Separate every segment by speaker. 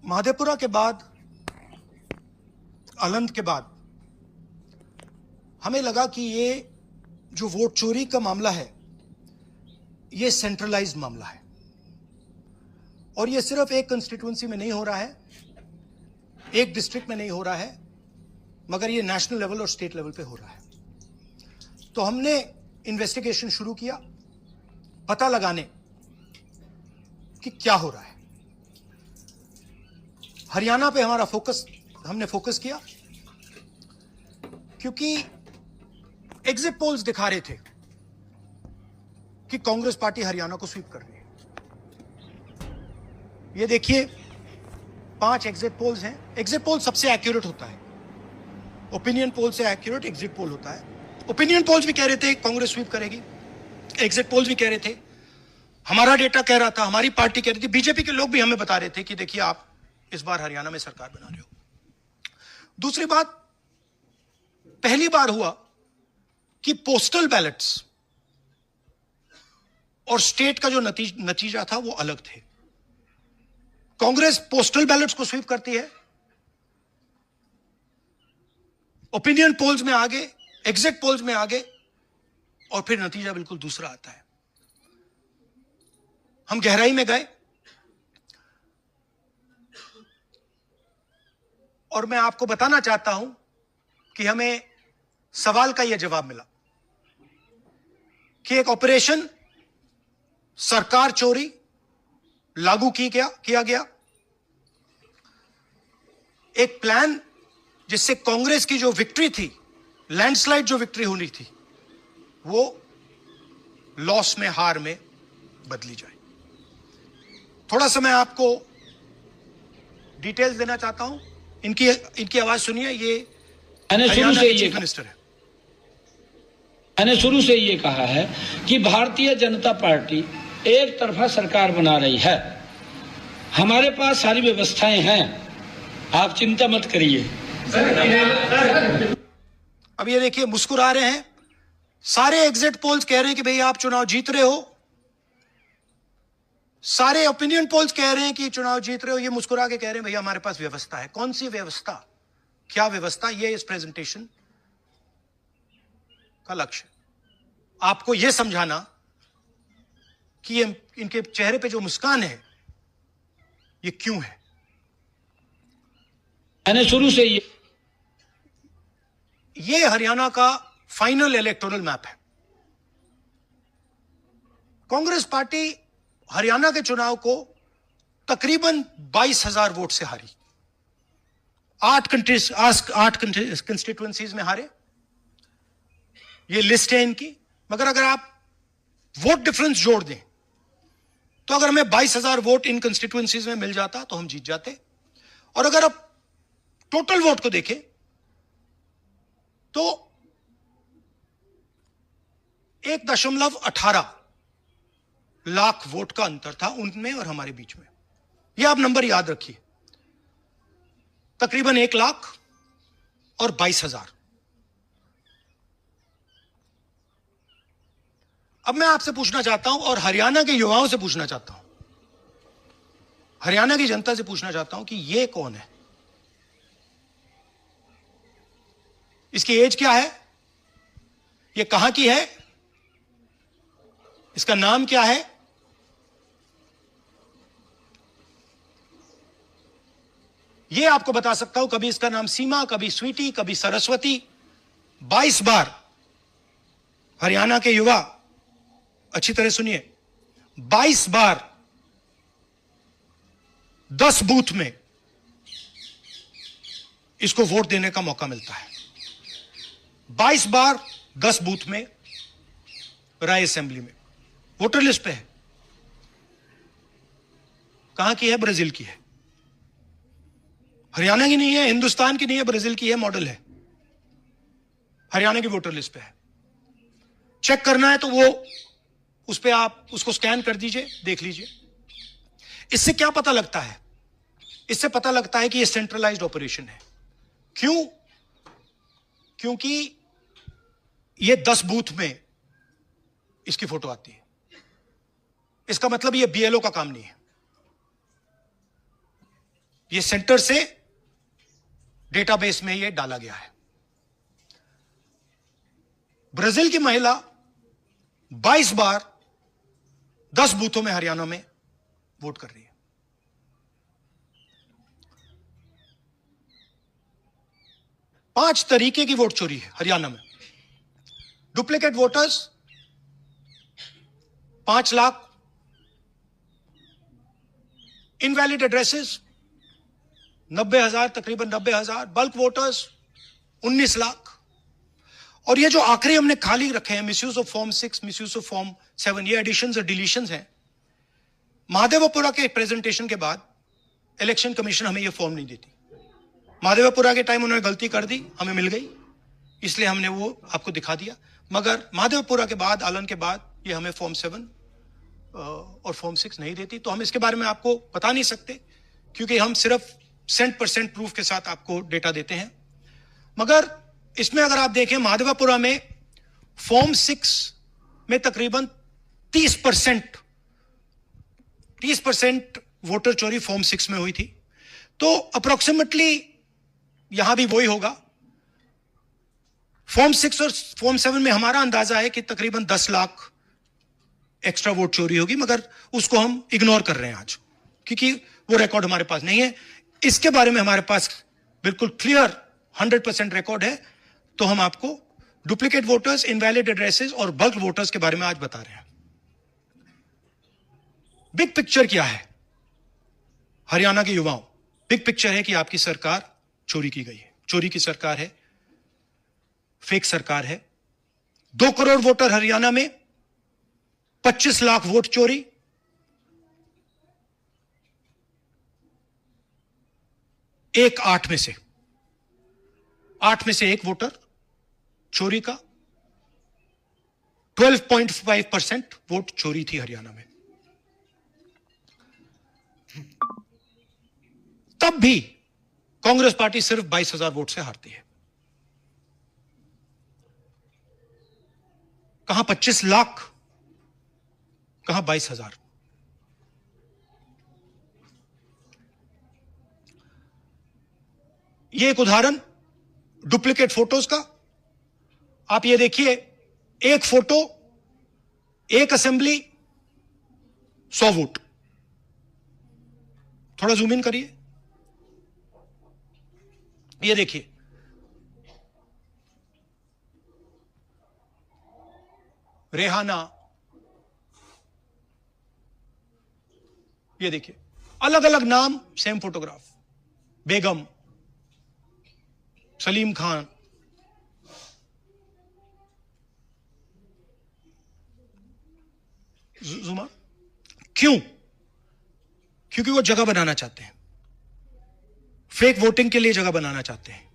Speaker 1: महादेपुरा के बाद, अलंद के बाद हमें लगा कि ये जो वोट चोरी का मामला है ये सेंट्रलाइज्ड मामला है और ये सिर्फ एक कंस्टिट्यूएंसी में नहीं हो रहा है, एक डिस्ट्रिक्ट में नहीं हो रहा है, मगर ये नेशनल लेवल और स्टेट लेवल पे हो रहा है। तो हमने इन्वेस्टिगेशन शुरू किया, पता लगाने कि क्या हो रहा है। हरियाणा पे हमने फोकस किया क्योंकि एग्जिट पोल्स दिखा रहे थे कि कांग्रेस पार्टी हरियाणा को स्वीप कर रही है। ये देखिए 5 एग्जिट पोल्स हैं। एग्जिट पोल सबसे एक्यूरेट होता है, ओपिनियन पोल से एक्यूरेट एग्जिट पोल होता है। ओपिनियन पोल्स भी कह रहे थे कांग्रेस स्वीप करेगी, एग्जिट पोल्स भी कह रहे थे, हमारा डेटा कह रहा था, हमारी पार्टी कह रही थी, बीजेपी के लोग भी हमें बता रहे थे कि देखिए आप इस बार हरियाणा में सरकार बना रहे हो। दूसरी बात, पहली बार हुआ कि पोस्टल बैलेट्स और स्टेट का जो नतीजा था वो अलग थे। कांग्रेस पोस्टल बैलेट्स को स्वीप करती है, ओपिनियन पोल्स में आगे, एग्जिट पोल्स में आगे, और फिर नतीजा बिल्कुल दूसरा आता है। हम गहराई में गए और मैं आपको बताना चाहता हूं कि हमें सवाल का यह जवाब मिला कि एक ऑपरेशन सरकार चोरी लागू किया गया, एक प्लान जिससे कांग्रेस की जो विक्ट्री थी, लैंडस्लाइड जो विक्ट्री होनी थी, वो लॉस में, हार में बदली जाए। थोड़ा सा मैं आपको डिटेल्स देना चाहता हूं। इनकी आवाज सुनिए। ये
Speaker 2: शुरू से
Speaker 1: चीफ मिनिस्टर है।
Speaker 2: मैंने शुरू से ये कहा है कि भारतीय जनता पार्टी एक तरफा सरकार बना रही है। हमारे पास सारी व्यवस्थाएं हैं, आप चिंता मत करिए।
Speaker 1: अब ये देखिए मुस्कुरा रहे हैं। सारे एग्जिट पोल्स कह रहे हैं कि भाई आप चुनाव जीत रहे हो, सारे ओपिनियन पोल्स कह रहे हैं कि चुनाव जीत रहे हो। ये मुस्कुरा के कह रहे हैं भैया हमारे पास व्यवस्था है। कौन सी व्यवस्था, क्या व्यवस्था, ये इस प्रेजेंटेशन का लक्ष्य है। आपको यह समझाना कि ये इनके चेहरे पे जो मुस्कान है ये क्यों है।
Speaker 2: मैंने शुरू से
Speaker 1: ये हरियाणा का फाइनल इलेक्टोरल मैप है। कांग्रेस पार्टी हरियाणा के चुनाव को तकरीबन 22,000 वोट से हारी। 8 कंस्टिट्यूएंसीज में हारे। ये लिस्ट है इनकी। मगर अगर आप वोट डिफरेंस जोड़ दें तो अगर हमें 22,000 वोट इन कंस्टिट्यूएंसीज में मिल जाता तो हम जीत जाते। और अगर आप टोटल वोट को देखें तो 1.18 लाख वोट का अंतर था उनमें और हमारे बीच में। यह आप नंबर याद रखिए, तकरीबन 1 लाख और 22,000। अब मैं आपसे पूछना चाहता हूं और हरियाणा के युवाओं से पूछना चाहता हूं, हरियाणा की जनता से पूछना चाहता हूं कि यह कौन है, इसकी एज क्या है, यह कहां की है, इसका नाम क्या है। यह आपको बता सकता हूं, कभी इसका नाम सीमा, कभी स्वीटी, कभी सरस्वती। 22 बार हरियाणा के युवा, अच्छी तरह सुनिए, 22 बार 10 बूथ में इसको वोट देने का मौका मिलता है। 22 बार 10 बूथ में राय असेंबली में। वोटर लिस्ट पे है। कहां की है? ब्राजील की है। हरियाणा की नहीं है, हिंदुस्तान की नहीं है, ब्राजील की है, मॉडल है। हरियाणा की वोटर लिस्ट पे है। चेक करना है तो वो उस पे आप उसको स्कैन कर दीजिए, देख लीजिए। इससे क्या पता लगता है? इससे पता लगता है कि ये सेंट्रलाइज्ड ऑपरेशन है। क्यों? क्योंकि ये 10 बूथ में इसकी फोटो आती है। इसका मतलब ये बीएलओ का काम नहीं है, ये सेंटर से डेटाबेस में ये डाला गया है। ब्राजील की महिला 22 बार 10 बूथों में हरियाणा में वोट कर रही है। पांच तरीके की वोट चोरी है हरियाणा में। Duplicate voters 5 lakh, invalid addresses 90,000, तकरीबन 90,000, बल्क वोटर्स 19 लाख। और ये जो आखिरी हमने खाली रखे हैं, misuse of form 6, misuse of form 7, ये एडिशंस और डिलीशंस हैं। महादेवपुरा के प्रेजेंटेशन के बाद इलेक्शन कमीशन हमें ये फॉर्म नहीं देती। महादेवपुरा के टाइम उन्होंने गलती कर दी, हमें मिल गई, इसलिए हमने वो आपको दिखा दिया। मगर महादेवपुरा के बाद, आलन के बाद ये हमें फॉर्म 7 और फॉर्म 6 नहीं देती। तो हम इसके बारे में आपको बता नहीं सकते, क्योंकि हम सिर्फ 100% प्रूफ के साथ आपको डेटा देते हैं। मगर इसमें अगर आप देखें, महादेवपुरा में फॉर्म 6 में तकरीबन 30% वोटर चोरी फॉर्म 6 में हुई थी। तो अप्रोक्सीमेटली यहां भी वही होगा। फॉर्म 6 और फॉर्म 7 में हमारा अंदाजा है कि तकरीबन 10 लाख एक्स्ट्रा वोट चोरी होगी, मगर उसको हम इग्नोर कर रहे हैं आज, क्योंकि वो रिकॉर्ड हमारे पास नहीं है। इसके बारे में हमारे पास बिल्कुल क्लियर 100% रिकॉर्ड है। तो हम आपको डुप्लीकेट वोटर्स, इनवैलिड एड्रेसेस और बल्क वोटर्स के बारे में आज बता रहे हैं। बिग पिक्चर क्या है हरियाणा के युवाओं? बिग पिक्चर है कि आपकी सरकार चोरी की गई है, चोरी की सरकार है, फेक सरकार है। 2 करोड़ वोटर हरियाणा में, 25 लाख वोट चोरी, एक 8 में से 1 वोटर चोरी का। 12.5% वोट चोरी थी हरियाणा में। तब भी कांग्रेस पार्टी सिर्फ 22,000 वोट से हारती है। कहां 25 लाख, कहां 22,000। यह एक उदाहरण डुप्लीकेट फोटोज का। आप ये देखिए, एक फोटो, एक असेंबली, 100 वोट। थोड़ा जूम इन करिए, ये देखिए, रेहाना, ये देखिए, अलग अलग नाम, सेम फोटोग्राफ। बेगम, सलीम खान, जुमा। क्यों? क्योंकि वो जगह बनाना चाहते हैं, फेक वोटिंग के लिए जगह बनाना चाहते हैं।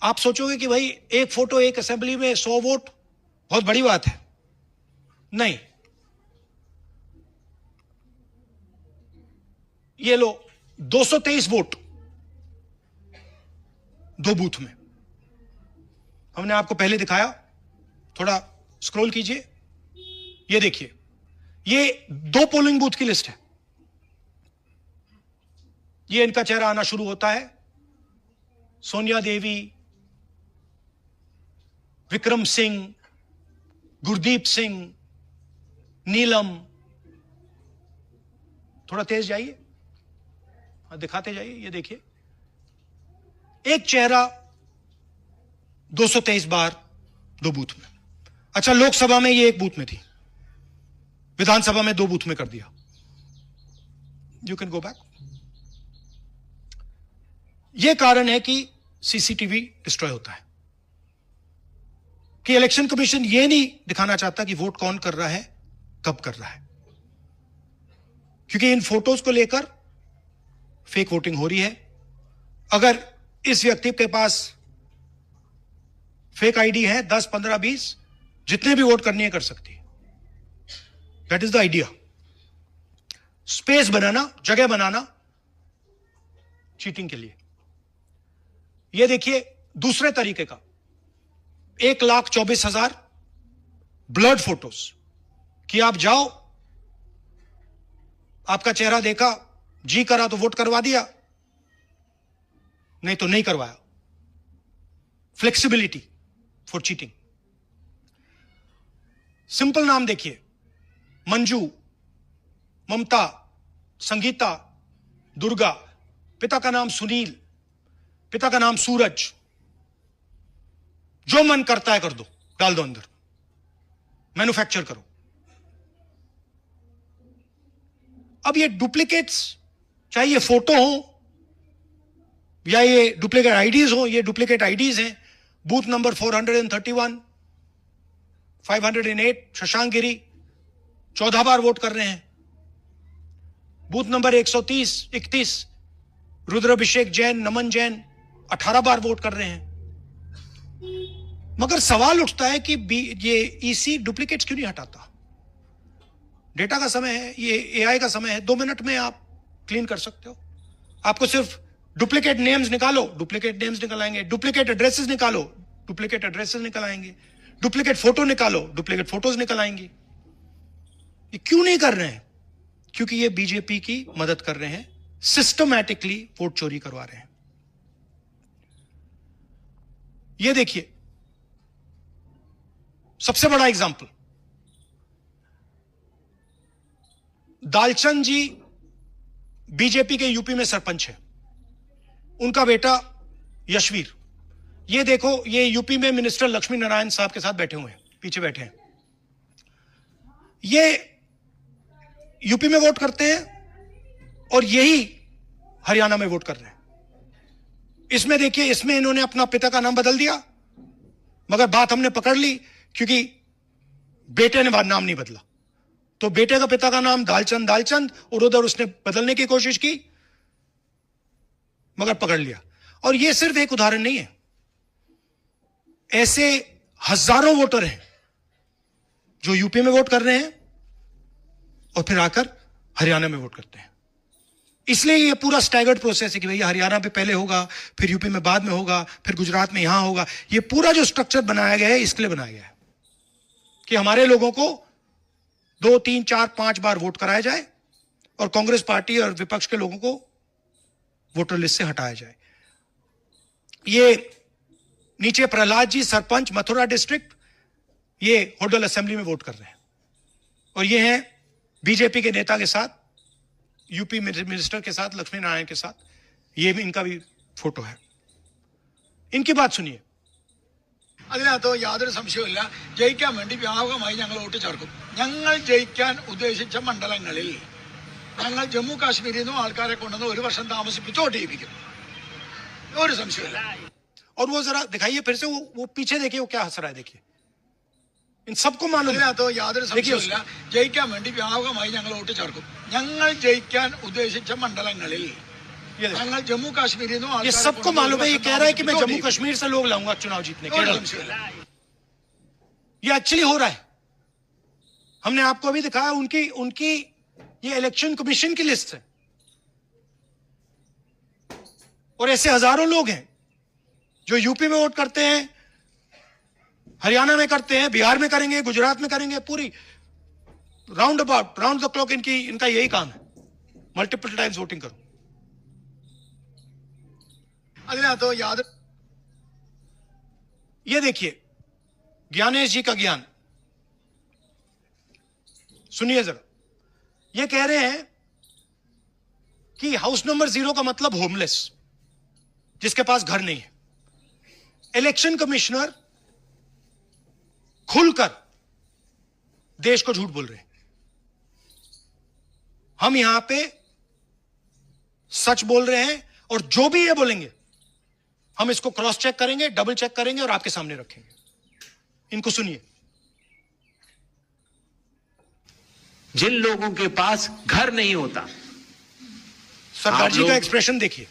Speaker 1: आप सोचोगे कि भाई एक फोटो, एक असेंबली में 100 वोट बहुत बड़ी बात है। नहीं, ये लो 223 वोट 2 बूथ में। हमने आपको पहले दिखाया, थोड़ा स्क्रॉल कीजिए, ये देखिए, ये 2 पोलिंग बूथ की लिस्ट है। ये इनका चेहरा आना शुरू होता है। सोनिया देवी, विक्रम सिंह, गुरदीप सिंह, नीलम। थोड़ा तेज जाइए, दिखाते जाइए, ये देखिए, एक चेहरा 223 बार 2 बूथ में। अच्छा, लोकसभा में ये 1 बूथ में थी, विधानसभा में 2 बूथ में कर दिया। You can go back. यह कारण है कि सीसीटीवी डिस्ट्रॉय होता है, कि इलेक्शन कमीशन यह नहीं दिखाना चाहता कि वोट कौन कर रहा है, कब कर रहा है, क्योंकि इन फोटोज को लेकर फेक वोटिंग हो रही है। अगर इस व्यक्ति के पास फेक आईडी है, 10, 15, 20, जितने भी वोट करनी है कर सकती है। That is the idea. Space बनाना, जगह बनाना चीटिंग के लिए। यह देखिए दूसरे तरीके का, 1,24,000 ब्लड फोटोज, कि आप जाओ, आपका चेहरा देखा, जी करा तो वोट करवा दिया, नहीं तो नहीं करवाया। Flexibility for cheating. सिंपल नाम देखिए, मंजू, ममता, संगीता, दुर्गा, पिता का नाम सुनील, पिता का नाम सूरज। जो मन करता है कर दो, डाल दो अंदर, मैन्युफैक्चर करो। अब ये डुप्लीकेट्स, चाहे ये फोटो हो या ये डुप्लीकेट आईडीज हो, ये डुप्लीकेट आईडीज हैं। बूथ नंबर 431, 508 शशांक गिरी 14 बार वोट कर रहे हैं। बूथ नंबर 130, 31 रुद्राभिषेक जैन, नमन जैन 18 बार वोट कर रहे हैं। मगर सवाल उठता है कि ये ईसी डुप्लीकेट्स क्यों नहीं हटाता? डेटा का समय है, ये एआई का समय है, 2 मिनट में आप क्लीन कर सकते हो। आपको सिर्फ डुप्लीकेट नेम्स निकालो, डुप्लीकेट नेम्स निकल आएंगे। डुप्लीकेट एड्रेसेस निकालो, डुप्लीकेट एड्रेसेस निकल आएंगे। डुप्लीकेट फोटो निकालो, डुप्लीकेट फोटोज निकल आएंगी। ये क्यों नहीं कर रहे हैं? क्योंकि ये बीजेपी की मदद कर रहे हैं, सिस्टमैटिकली वोट चोरी करवा रहे हैं। ये देखिए सबसे बड़ा एग्जाम्पल, दालचंद जी बीजेपी के यूपी में सरपंच है, उनका बेटा यशवीर। ये देखो, ये यूपी में मिनिस्टर लक्ष्मी नारायण साहब के साथ बैठे हुए हैं, पीछे बैठे हैं। ये यूपी में वोट करते हैं और यही हरियाणा में वोट कर रहे हैं। इसमें देखिए, इसमें इन्होंने अपना पिता का नाम बदल दिया, मगर बात हमने पकड़ ली क्योंकि बेटे ने नाम नहीं बदला। तो बेटे का पिता का नाम दालचंद और उधर उसने बदलने की कोशिश की, मगर पकड़ लिया। और यह सिर्फ एक उदाहरण नहीं है, ऐसे हजारों वोटर हैं जो यूपी में वोट कर रहे हैं और फिर आकर हरियाणा में वोट करते हैं। इसलिए ये पूरा स्टैगर्ड प्रोसेस है कि भैया हरियाणा पे पहले होगा, फिर यूपी में बाद में होगा, फिर गुजरात में यहां होगा। ये पूरा जो स्ट्रक्चर बनाया गया है इसके लिए बनाया गया है कि हमारे लोगों को 2, 3, 4, 5 बार वोट कराया जाए और कांग्रेस पार्टी और विपक्ष के लोगों को वोटर लिस्ट से हटाया जाए। ये नीचे प्रहलाद जी, सरपंच मथुरा डिस्ट्रिक्ट, ये होडल असेंबली में वोट कर रहे हैं। और ये हैं बीजेपी के नेता के साथ, यूपी मिनिस्टर के साथ, लक्ष्मी नारायण के साथ। ये भी इनका भी फोटो है। इनकी बात सुनिए।
Speaker 3: അതിനകത്ത് യാതൊരു സംശയവുമില്ല, ജയിക്കാൻ വേണ്ടി വ്യാപകമായി ഞങ്ങൾ വോട്ട് ചേർക്കും. ഞങ്ങൾ ജയിക്കാൻ ഉദ്ദേശിച്ച മണ്ഡലങ്ങളിൽ ഞങ്ങൾ ജമ്മു കാശ്മീരിൽ നിന്നും ആൾക്കാരെ കൊണ്ടുവന്ന് 1 വർഷം താമസിപ്പിച്ച് വോട്ട് ചെയ്യിപ്പിക്കും. ഒരു സംശയമില്ല.
Speaker 1: और वो जरा दिखाइए फिर से, वो पीछे देखिए, वो क्या हंस रहा है, देखिए। इन सबको मालूम है।
Speaker 3: അതിനകത്ത് യാതൊരു സംശയവുമില്ല, ജയിക്കാൻ വേണ്ടി വ്യാപകമായി ഞങ്ങൾ വോട്ട് ചേർക്കും. ഞങ്ങൾ ജയിക്കാൻ ഉദ്ദേശിച്ച മണ്ഡലങ്ങളിൽ ഞങ്ങൾ ജമ്മു കാശ്മീരിൽ നിന്നും
Speaker 1: ये सबको मालूम है। ये कह रहा है कि मैं जम्मू कश्मीर से लोग लाऊंगा चुनाव जीतने के लिए। ये एक्चुअली हो रहा है। हमने आपको अभी दिखाया, उनकी ये इलेक्शन कमीशन की लिस्ट है। और ऐसे हजारों लोग हैं जो यूपी में वोट करते हैं, हरियाणा में करते हैं, बिहार में करेंगे, गुजरात में करेंगे। पूरी राउंड द क्लॉक इनका यही काम है, मल्टीपल टाइम्स वोटिंग करो।
Speaker 3: അതിനകത്ത് യാതൊരു
Speaker 1: ये देखिए ज्ञानेश जी का ज्ञान सुनिए जरा। ये कह रहे हैं कि हाउस नंबर 0 का मतलब होमलेस, जिसके पास घर नहीं है। इलेक्शन कमिश्नर खुलकर देश को झूठ बोल रहे हैं। हम यहां पे सच बोल रहे हैं और जो भी ये बोलेंगे हम इसको क्रॉस चेक करेंगे, डबल चेक करेंगे और आपके सामने रखेंगे। इनको सुनिए।
Speaker 4: जिन लोगों के पास घर नहीं होता,
Speaker 1: सरदार जी
Speaker 4: लोग
Speaker 1: का एक्सप्रेशन देखिए,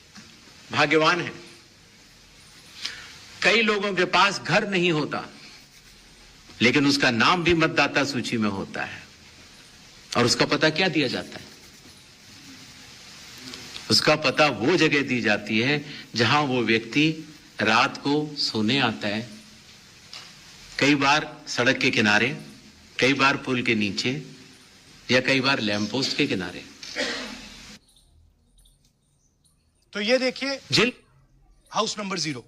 Speaker 4: भाग्यवान है। कई लोगों के पास घर नहीं होता लेकिन उसका नाम भी मतदाता सूची में होता है। और उसका पता क्या दिया जाता है? उसका पता वो जगह दी जाती है जहां वो व्यक्ति रात को सोने आता है, कई बार सड़क के किनारे, कई बार पुल के नीचे या कई बार लैंप पोस्ट के किनारे।
Speaker 1: तो ये देखिए
Speaker 4: जिन
Speaker 1: हाउस नंबर 0,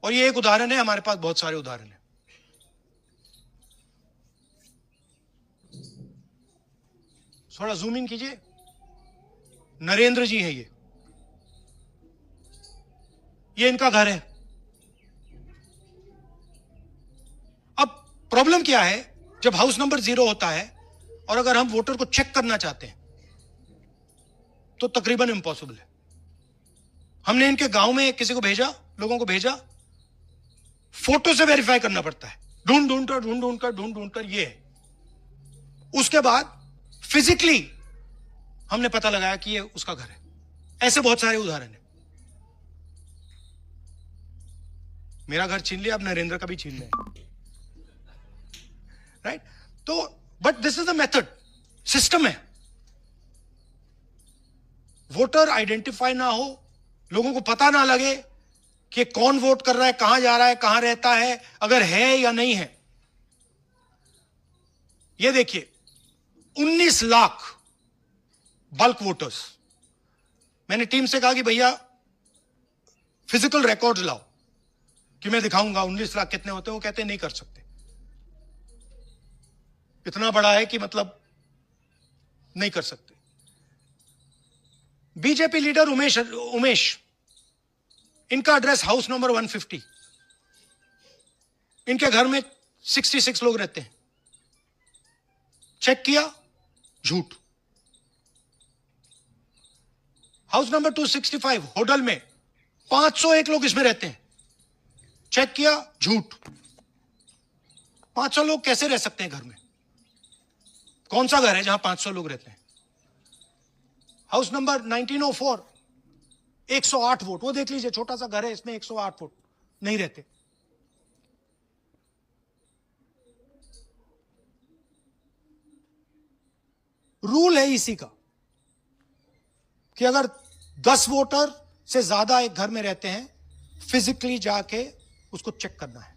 Speaker 1: और ये एक उदाहरण है, हमारे पास बहुत सारे उदाहरण हैं। थोड़ा जूम इन कीजिए। नरेंद्र जी है ये इनका घर है। अब प्रॉब्लम क्या है, जब हाउस नंबर 0 होता है और अगर हम वोटर को चेक करना चाहते हैं तो तकरीबन इम्पॉसिबल है। हमने इनके गांव में किसी को भेजा, लोगों को भेजा, फोटो से वेरीफाई करना पड़ता है, ढूंढ कर ये है। उसके बाद फिजिकली हमने पता लगाया कि ये उसका घर है। ऐसे बहुत सारे उदाहरण हैं। मेरा घर छीन लिया, अब नरेंद्र का भी छीन लें, राइट? तो but this is the method, system है। वोटर आइडेंटिफाई ना हो, लोगों को पता ना लगे कि कौन वोट कर रहा है, कहां जा रहा है, कहां रहता है, अगर है या नहीं है। ये देखिए 19 लाख बल्क वोटर्स। मैंने टीम से कहा कि भैया फिजिकल रिकॉर्ड्स लाओ कि मैं दिखाऊंगा 19 लाख कितने होते हैं। वो कहते हैं नहीं कर सकते, इतना बड़ा है कि मतलब नहीं कर सकते। बीजेपी लीडर उमेश, इनका एड्रेस हाउस नंबर 150। इनके घर में 66 लोग रहते हैं। चेक किया, झूठ। हाउस नंबर 265 होटल में 501 लोग इसमें रहते हैं। चेक किया, झूठ। 500 लोग कैसे रह सकते हैं घर में? कौन सा घर है जहां 500 लोग रहते हैं? हाउस नंबर 1904 108 वोट, वो देख लीजिए, छोटा सा घर है, इसमें 108 वोट नहीं रहते। रूल है इसी का कि अगर 10 वोटर से ज्यादा एक घर में रहते हैं, फिजिकली जाके उसको चेक करना है।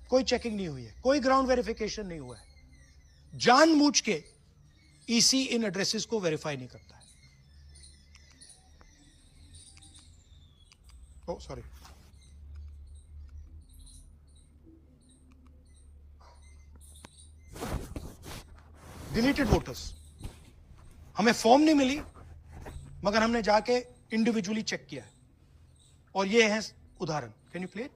Speaker 1: कोई चेकिंग नहीं हुई है, कोई ग्राउंड वेरिफिकेशन नहीं हुआ है। जानबूझ के ईसी इन एड्रेसेस को वेरीफाई नहीं करता है। ओ सॉरी, डिलीटेड वोटर्स। हमें फॉर्म नहीं मिली, मगर हमने जाके इंडिविजुअली चेक किया है, और ये है उदाहरण। Can you play?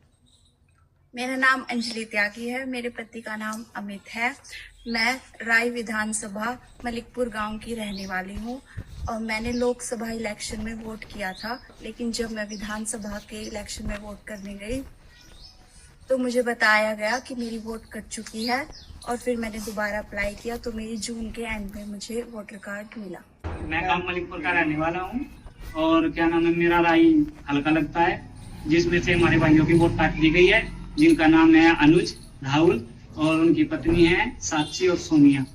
Speaker 5: मेरा नाम अंजलि त्यागी है, मेरे पति का नाम अमित है। मैं राय विधानसभा मलिकपुर गांव की रहने वाली हूं और मैंने लोकसभा इलेक्शन में वोट किया था, लेकिन जब मैं विधानसभा के इलेक्शन में वोट करने गई तो मुझे बताया गया कि मेरी वोट कट चुकी है, और फिर मैंने दोबारा अप्लाई किया तो मेरी जून के एंड में मुझे वोटर कार्ड मिला।
Speaker 6: मैं गांव मलिकपुर का रहने वाला हूं और क्या नाम है, मेरा राय हल्का लगता है, जिसमें से हमारे भाइयों की वोट काट दी गई है, जिनका नाम है अनुज, राहुल और उनकी पत्नी है साक्षी और सोनिया,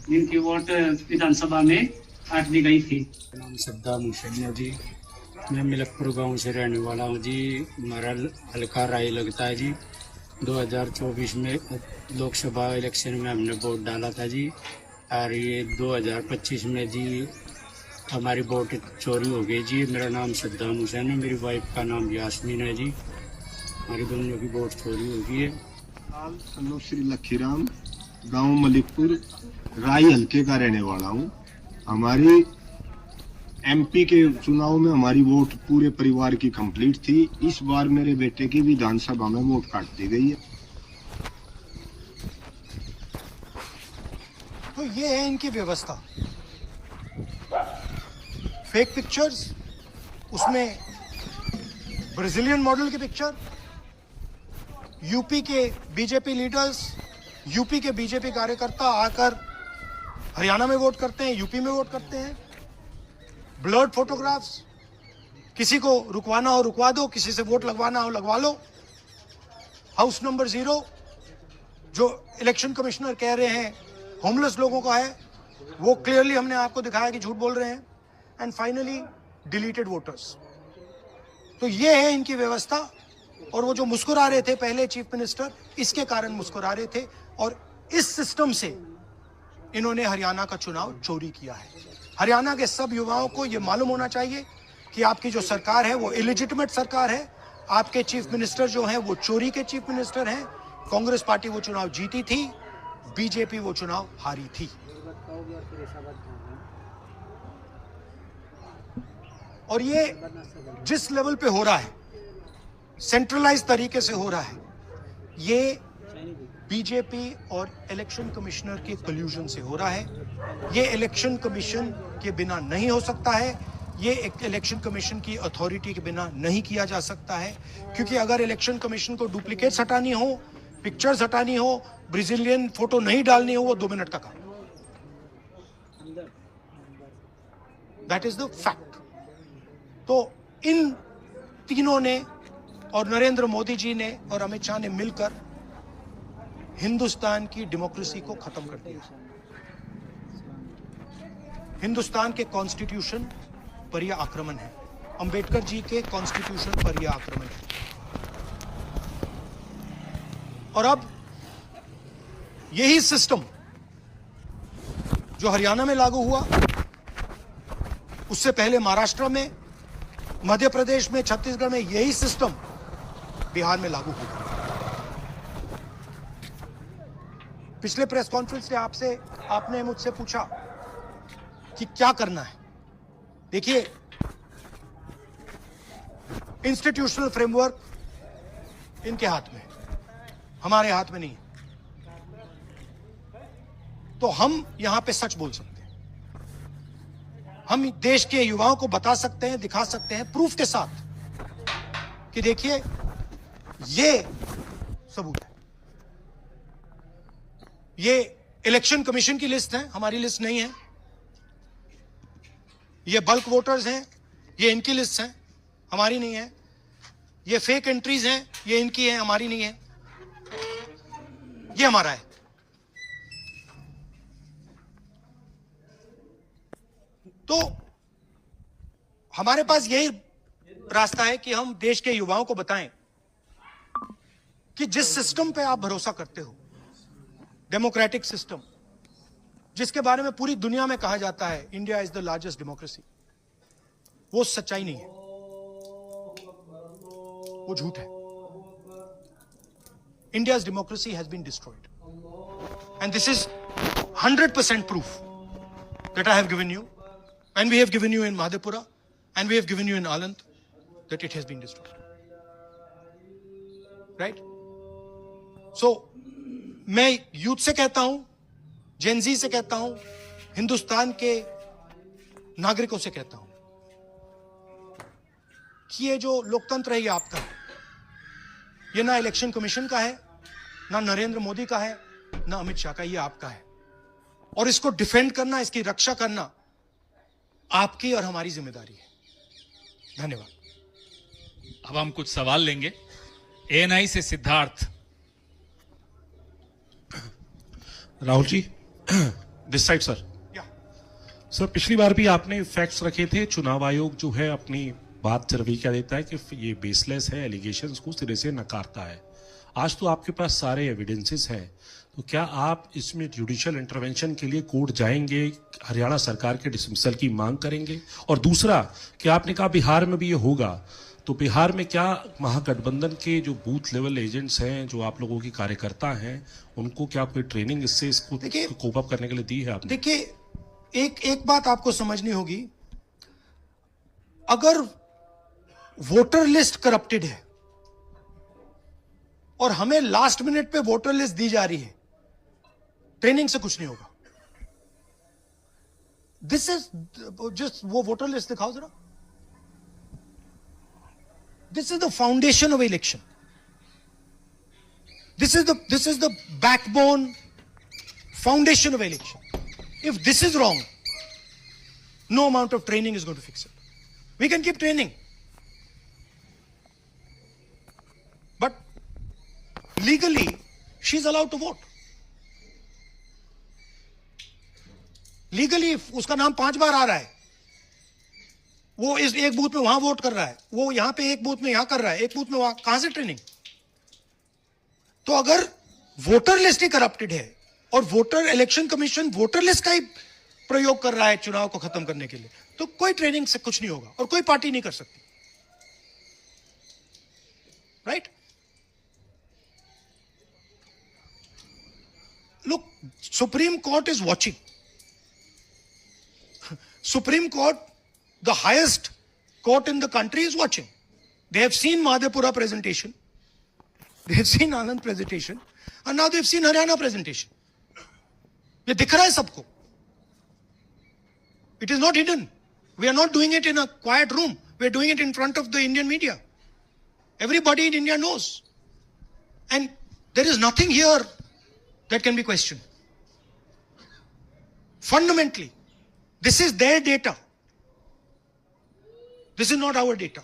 Speaker 6: जिनकी वोट विधानसभा में काट दी गई थी।
Speaker 7: नाम सद्दाम हुसैन है जी, मैं मलिकपुर गांव से रहने वाला हूं जी। हमारा हल्का राय लगता है जी। 2024 में लोकसभा इलेक्शन में हमने वोट डाला था जी, और ये 2025 में जी हमारी वोट चोरी हो गई जी। मेरा नाम सद्दाम हुसैन है, मेरी वाइफ का नाम यास्मीन है जी। हमारी दोनों की वोट चोरी हो गई है।
Speaker 8: सन्नो श्री लखीराम, गांव मलिकपुर, राय हल्के का रहने वाला हूं। हमारी एमपी के चुनाव में हमारी वोट पूरे परिवार की कंप्लीट थी। इस बार मेरे बेटे की विधानसभा में वोट काट दी गई है।
Speaker 1: तो ये है इनकी व्यवस्था। फेक पिक्चर्स, उसमें ब्राजीलियन मॉडल की पिक्चर, यूपी के बीजेपी लीडर्स, यूपी के बीजेपी कार्यकर्ता आकर हरियाणा में वोट करते हैं, यूपी में वोट करते हैं। ब्लर्ड फोटोग्राफ्स, किसी को रुकवाना हो रुकवा दो, किसी से वोट लगवाना हो लगवा लो। हाउस नंबर 0 जो इलेक्शन कमिश्नर कह रहे हैं होमलेस लोगों का है, वो क्लियरली हमने आपको दिखाया कि झूठ बोल रहे हैं। And finally deleted voters. तो ये है इनकी व्यवस्था। और वो जो मुस्कुरा रहे थे पहले चीफ मिनिस्टर, इसके कारण मुस्कुरा रहे थे, और इस सिस्टम से इन्होंने हरियाणा का चुनाव चोरी किया है। हरियाणा के सब युवाओं को यह मालूम होना चाहिए कि आपकी जो सरकार है वो इलिजिटिमेट सरकार है। आपके चीफ मिनिस्टर जो हैं वो चोरी के चीफ मिनिस्टर हैं। कांग्रेस पार्टी वो चुनाव जीती थी, बीजेपी वो चुनाव हारी थी। और ये जिस लेवल पे हो रहा है, सेंट्रलाइज तरीके से हो रहा है, ये बीजेपी और इलेक्शन कमिश्नर के कल्यूजन से हो रहा है। ये इलेक्शन कमीशन के बिना नहीं हो सकता है। ये एक इलेक्शन कमीशन की अथॉरिटी के बिना नहीं किया जा सकता है, क्योंकि अगर इलेक्शन कमीशन को डुप्लीकेट्स हटानी हो, पिक्चर्स हटानी हो, ब्राजीलियन फोटो नहीं डालनी हो, वो 2 मिनट का काम। That is the fact. तो इन तीनों ने और नरेंद्र मोदी जी ने और अमित शाह ने मिलकर हिंदुस्तान की डेमोक्रेसी को खत्म कर दिया। हिंदुस्तान के कॉन्स्टिट्यूशन पर यह आक्रमण है, अंबेडकर जी के कॉन्स्टिट्यूशन पर यह आक्रमण है। और अब यही सिस्टम जो हरियाणा में लागू हुआ, उससे पहले महाराष्ट्र में, मध्य प्रदेश में, छत्तीसगढ़ में, यही सिस्टम बिहार में लागू होगा। पिछले प्रेस कॉन्फ्रेंस से आपने मुझसे पूछा कि क्या करना है। देखिए, इंस्टीट्यूशनल फ्रेमवर्क इनके हाथ में है, हमारे हाथ में नहीं है। तो हम यहां पे सच बोल सकते हैं, हम देश के युवाओं को बता सकते हैं, दिखा सकते हैं प्रूफ के साथ कि देखिए ये सबूत है। ये इलेक्शन कमीशन की लिस्ट है, हमारी लिस्ट नहीं है। ये बल्क वोटर्स हैं, ये इनकी लिस्ट है, हमारी नहीं है। ये फेक एंट्रीज हैं, ये इनकी है, हमारी नहीं है। ये हमारा है। तो हमारे पास यही रास्ता है कि हम देश के युवाओं को बताएं कि जिस सिस्टम पे आप भरोसा करते हो, डेमोक्रेटिक सिस्टम, जिसके बारे में पूरी दुनिया में कहा जाता है India is the largest democracy, वो सच्चाई नहीं है, वो झूठ है। India's democracy has been destroyed, and this is 100% proof that I have given you, and we have given you in Madhepura, and we have given you in Aland, that it has been destroyed. Right? So, मैं youth से कहता हूं, Gen Z से कहता हूं, हिंदुस्तान के नागरिकों से कहता हूं कि ये जो लोकतंत्र है ये आपका है। ये ना इलेक्शन कमीशन का है, ना नरेंद्र मोदी का है, ना अमित शाह का, ये आपका है। और इसको डिफेंड करना, इसकी रक्षा करना आपकी और हमारी जिम्मेदारी है। धन्यवाद।
Speaker 9: अब हम कुछ सवाल लेंगे। एएनआई से Siddharth.
Speaker 10: Rahul ji, this side sir. Sir, पिछली बार भी आपने फैक्ट्स रखे थे। चुनाव आयोग जो है अपनी बात से रवैया देता है कि ये बेसलेस है, एलिगेशंस को सिरे से नकारता है। आज तो आपके पास सारे एविडेंसेस हैं, तो क्या आप इसमें जुडिशियल इंटरवेंशन के लिए कोर्ट जाएंगे, हरियाणा सरकार के डिसमिसल की मांग करेंगे? और दूसरा, कि आपने कहा बिहार में भी ये होगा, तो बिहार में क्या महागठबंधन के जो बूथ लेवल एजेंट्स हैं, जो आप लोगों की कार्यकर्ता हैं, उनको क्या कोई ट्रेनिंग इससे इसको कोप अप करने के लिए दी है आपने?
Speaker 1: देखिए, एक बात आपको समझनी होगी, अगर वोटर लिस्ट करप्टेड है और हमें लास्ट मिनट पे वोटर लिस्ट दी जा रही है, ट्रेनिंग से कुछ नहीं होगा। दिस इज जस्ट, वो वोटर लिस्ट दिखाओ जरा। This is the foundation of election. This is the backbone foundation of election. If this is wrong, no amount of training is going to fix it. We can keep training, but legally she's allowed to vote. Legally उसका नाम 5 बार आ रहा है, वो इस एक booth में वहां vote कर रहा है, वो यहां पे एक बूथ में यहां कर रहा है, एक बूथ में वहां, कहां से ट्रेनिंग? तो अगर वोटर लिस्ट ही करप्टेड है और voter election commission voter list का ही प्रयोग कर रहा है चुनाव को खत्म करने के लिए, तो कोई ट्रेनिंग से कुछ नहीं होगा और कोई पार्टी नहीं कर सकती, right? Look, Supreme Court is watching. Supreme Court, the highest court in the country, is watching. They have seen Madhepura presentation, they have seen Anand presentation, and now they have seen Haryana presentation. ये दिख रहा है सबको. It is not hidden. We are not doing it in a quiet room. We are doing it in front of the Indian media. Everybody in India knows. And there is nothing here that can be questioned. Fundamentally, this is their data. This is not our data.